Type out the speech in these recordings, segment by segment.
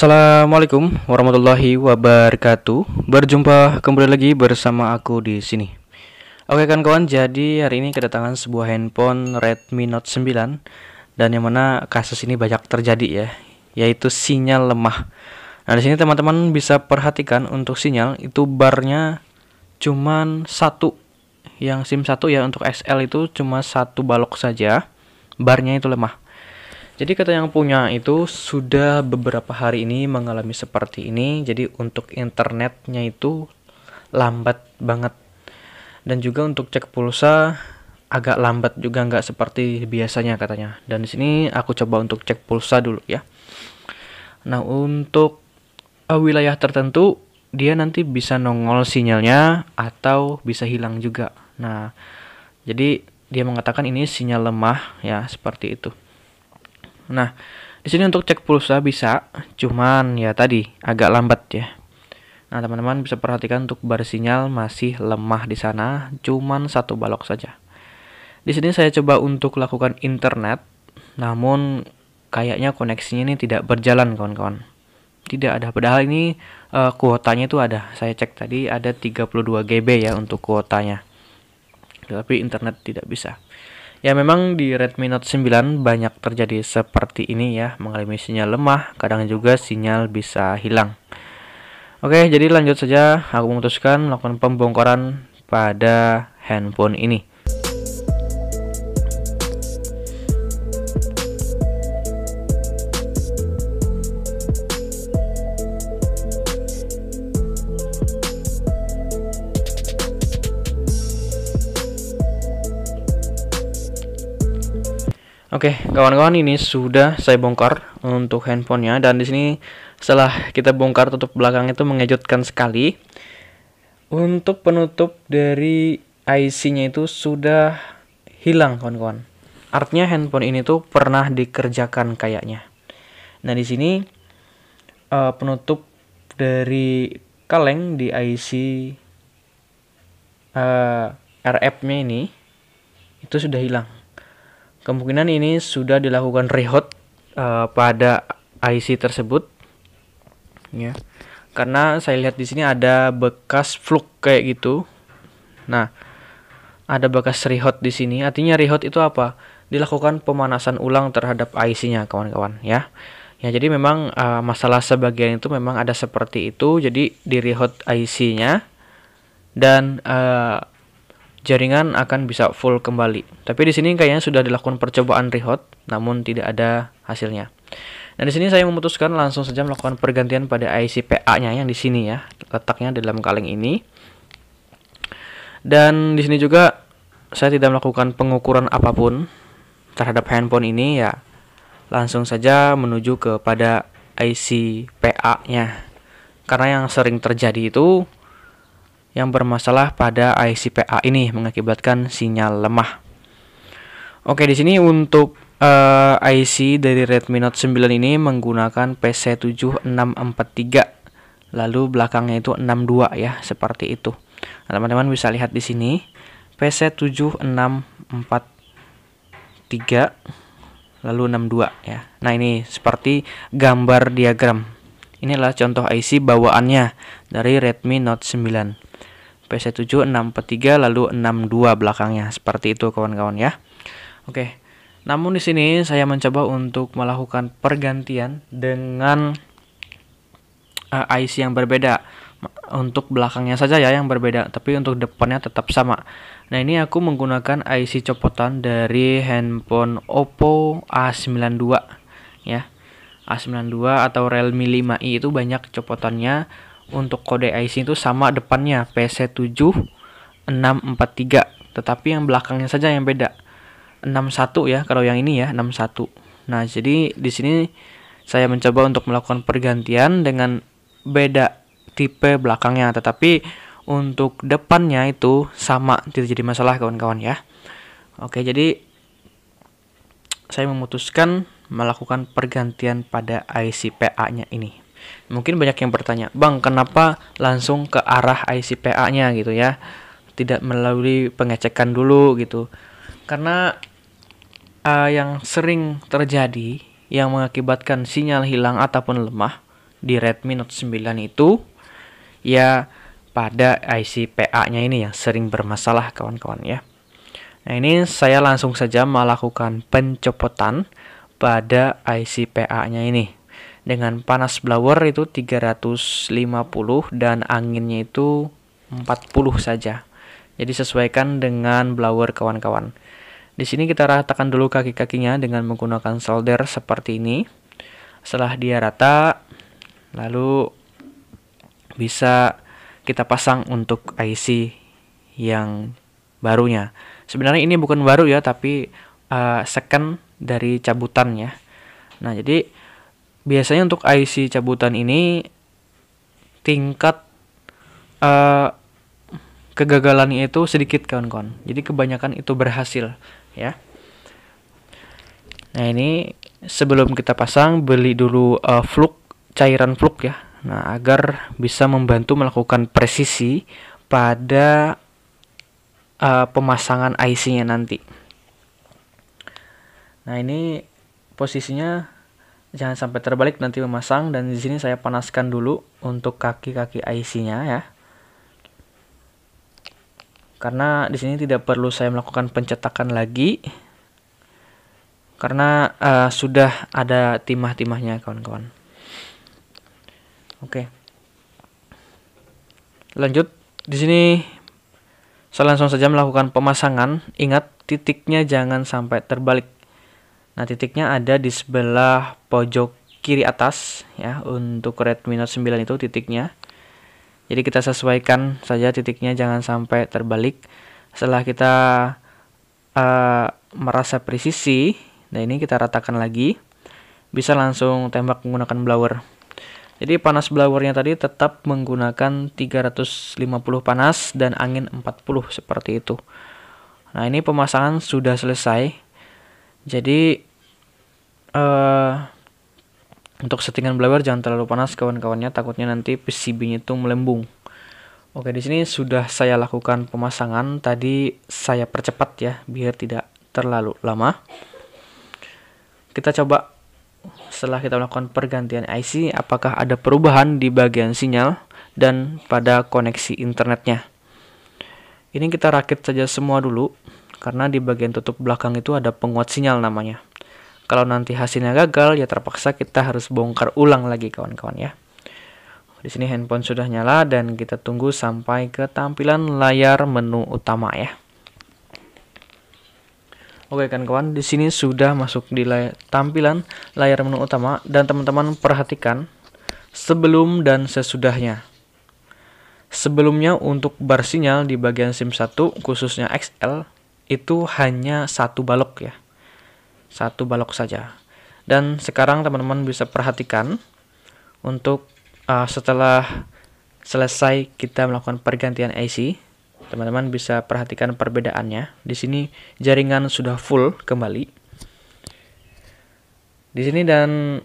Assalamualaikum warahmatullahi wabarakatuh. Berjumpa kembali lagi bersama aku di sini. Oke kawan-kawan, jadi hari ini kedatangan sebuah handphone Redmi Note 9 dan yang mana kasus ini banyak terjadi ya, yaitu sinyal lemah. Nah, di sini teman-teman bisa perhatikan untuk sinyal itu barnya cuman satu. Yang SIM 1 ya, untuk XL itu cuma satu balok saja. Barnya itu lemah. Jadi kata yang punya itu sudah beberapa hari ini mengalami seperti ini. Jadi untuk internetnya itu lambat banget. Dan juga untuk cek pulsa agak lambat juga, nggak seperti biasanya katanya. Dan di sini aku coba untuk cek pulsa dulu ya. Nah, untuk wilayah tertentu dia nanti bisa nongol sinyalnya atau bisa hilang juga. Nah, jadi dia mengatakan ini sinyal lemah ya, seperti itu. Nah, di sini untuk cek pulsa bisa, cuman ya tadi agak lambat ya. Nah, teman-teman bisa perhatikan untuk bar sinyal masih lemah di sana, cuman satu balok saja. Di sini saya coba untuk lakukan internet, namun kayaknya koneksinya ini tidak berjalan kawan-kawan. Tidak ada, padahal ini kuotanya itu ada. Saya cek tadi ada 32 GB ya untuk kuotanya. Tapi internet tidak bisa. Ya memang di Redmi Note 9 banyak terjadi seperti ini ya, mengalami sinyal lemah, kadang juga sinyal bisa hilang. Oke, jadi lanjut saja, aku memutuskan melakukan pembongkaran pada handphone ini. Oke, kawan-kawan, ini sudah saya bongkar untuk handphonenya, dan di sini setelah kita bongkar tutup belakang itu mengejutkan sekali. Untuk penutup dari IC-nya itu sudah hilang, kawan-kawan. Artinya handphone ini tuh pernah dikerjakan kayaknya. Nah, di sini penutup dari kaleng di IC RF-nya ini itu sudah hilang. Kemungkinan ini sudah dilakukan rehot pada IC tersebut, ya. Karena saya lihat di sini ada bekas fluk kayak gitu. Nah, ada bekas rehot di sini. Artinya rehot itu apa? Dilakukan pemanasan ulang terhadap IC-nya, kawan-kawan, ya. Ya, jadi memang masalah sebagian itu memang ada seperti itu. Jadi di rehot IC-nya dan jaringan akan bisa full kembali. Tapi di sini kayaknya sudah dilakukan percobaan rehot, namun tidak ada hasilnya. Nah, di sini saya memutuskan langsung saja melakukan pergantian pada IC PA-nya yang di sini ya, letaknya di dalam kaleng ini. Dan di sini juga saya tidak melakukan pengukuran apapun terhadap handphone ini ya. Langsung saja menuju kepada IC PA-nya. Karena yang sering terjadi itu yang bermasalah pada IC PA ini mengakibatkan sinyal lemah. Oke, di sini untuk IC dari Redmi Note 9 ini menggunakan PC7643. Lalu belakangnya itu 62 ya, seperti itu. Nah, teman-teman bisa lihat di sini PC7643 lalu 62 ya. Nah, ini seperti gambar diagram. Inilah contoh IC bawaannya dari Redmi Note 9. PC7643 lalu 62 belakangnya, seperti itu kawan-kawan ya. Oke. Namun di sini saya mencoba untuk melakukan pergantian dengan IC yang berbeda. Untuk belakangnya saja ya yang berbeda, tapi untuk depannya tetap sama. Nah, ini aku menggunakan IC copotan dari handphone Oppo A92 ya. A92 atau Realme 5i itu banyak copotannya. Untuk kode IC itu sama depannya PC7643, tetapi yang belakangnya saja yang beda. 61 ya kalau yang ini ya, 61. Nah, jadi di sini saya mencoba untuk melakukan pergantian dengan beda tipe belakangnya, tetapi untuk depannya itu sama, tidak jadi masalah kawan-kawan ya. Oke, jadi saya memutuskan melakukan pergantian pada IC PA-nya ini. Mungkin banyak yang bertanya, "Bang, kenapa langsung ke arah IC PA-nya gitu ya? Tidak melalui pengecekan dulu gitu?" Karena yang sering terjadi yang mengakibatkan sinyal hilang ataupun lemah di Redmi Note 9 itu ya pada IC PA-nya ini yang sering bermasalah kawan-kawan ya. Nah, ini saya langsung saja melakukan pencopotan pada IC PA-nya ini. Dengan panas blower itu 350 dan anginnya itu 40 saja. Jadi sesuaikan dengan blower kawan-kawan. Di sini kita ratakan dulu kaki-kakinya dengan menggunakan solder seperti ini. Setelah dia rata, lalu bisa kita pasang untuk IC yang barunya. Sebenarnya ini bukan baru ya, tapi second dari cabutannya. Nah, jadi biasanya untuk IC cabutan ini tingkat kegagalannya itu sedikit kawan-kawan. Jadi kebanyakan itu berhasil ya. Nah, ini sebelum kita pasang beli dulu cairan fluk ya. Nah, agar bisa membantu melakukan presisi pada pemasangan IC-nya nanti. Nah, ini posisinya jangan sampai terbalik nanti memasang, dan di sini saya panaskan dulu untuk kaki-kaki IC-nya ya. Karena di sini tidak perlu saya melakukan pencetakan lagi karena sudah ada timah-timahnya kawan-kawan. Oke. Lanjut, di sini saya langsung saja melakukan pemasangan. Ingat, titiknya jangan sampai terbalik. Nah, titiknya ada di sebelah pojok kiri atas ya, untuk Redmi Note 9 itu titiknya. Jadi kita sesuaikan saja titiknya, jangan sampai terbalik. Setelah kita merasa presisi, nah ini kita ratakan lagi. Bisa langsung tembak menggunakan blower. Jadi panas blowernya tadi tetap menggunakan 350 panas dan angin 40 seperti itu. Nah, ini pemasangan sudah selesai. Jadi untuk settingan blower jangan terlalu panas kawan-kawannya, takutnya nanti PCB-nya itu melembung. Oke, di sini sudah saya lakukan pemasangan. Tadi saya percepat ya biar tidak terlalu lama. Kita coba setelah kita melakukan pergantian IC, apakah ada perubahan di bagian sinyal dan pada koneksi internetnya. Ini kita rakit saja semua dulu, karena di bagian tutup belakang itu ada penguat sinyal namanya. Kalau nanti hasilnya gagal, ya terpaksa kita harus bongkar ulang lagi kawan-kawan ya. Di sini handphone sudah nyala dan kita tunggu sampai ke tampilan layar menu utama ya. Oke kawan-kawan, di sini sudah masuk di tampilan layar menu utama, dan teman-teman perhatikan sebelum dan sesudahnya. Sebelumnya untuk bar sinyal di bagian SIM 1 khususnya XL itu hanya satu balok ya. Satu balok saja. Dan sekarang teman-teman bisa perhatikan untuk setelah selesai kita melakukan pergantian IC, teman-teman bisa perhatikan perbedaannya. Di sini jaringan sudah full kembali. Di sini dan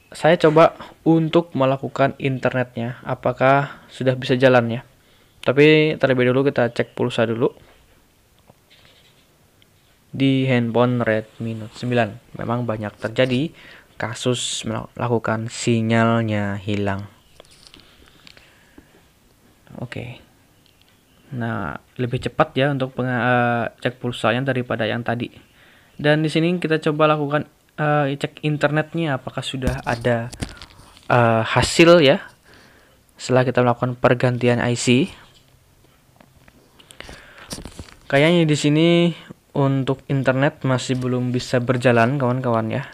saya coba untuk melakukan internetnya, apakah sudah bisa jalan ya. Tapi terlebih dulu kita cek pulsa dulu di handphone Redmi Note 9. Memang banyak terjadi kasus melakukan sinyalnya hilang. Oke. Nah, lebih cepat ya untuk cek pulsanya daripada yang tadi. Dan di sini kita coba lakukan cek internetnya, apakah sudah ada hasil ya. Setelah kita melakukan pergantian IC, kayaknya di sini untuk internet masih belum bisa berjalan kawan-kawan ya.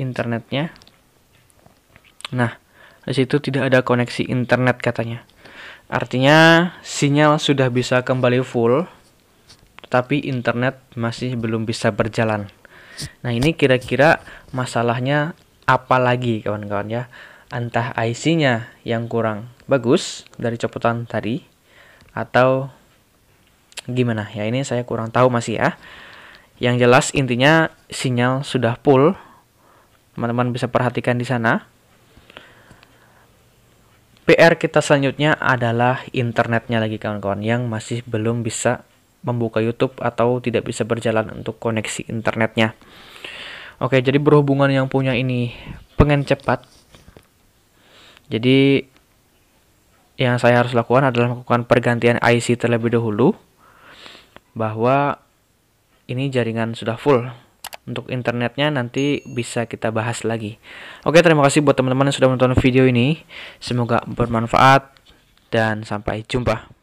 Internetnya. Nah, di situ tidak ada koneksi internet katanya. Artinya sinyal sudah bisa kembali full, tetapi internet masih belum bisa berjalan. Nah, ini kira-kira masalahnya apa lagi kawan-kawan ya? Entah IC-nya yang kurang bagus dari copotan tadi, atau gimana ya, ini saya kurang tahu masih ya. Yang jelas intinya sinyal sudah full. Teman-teman bisa perhatikan di sana. PR kita selanjutnya adalah internetnya lagi kawan-kawan, yang masih belum bisa membuka YouTube atau tidak bisa berjalan untuk koneksi internetnya. Oke, jadi berhubungan yang punya ini pengen cepat, jadi yang saya harus lakukan adalah melakukan pergantian IC terlebih dahulu, bahwa ini jaringan sudah full. Untuk internetnya nanti bisa kita bahas lagi. Oke, terima kasih buat teman-teman yang sudah menonton video ini. Semoga bermanfaat dan sampai jumpa.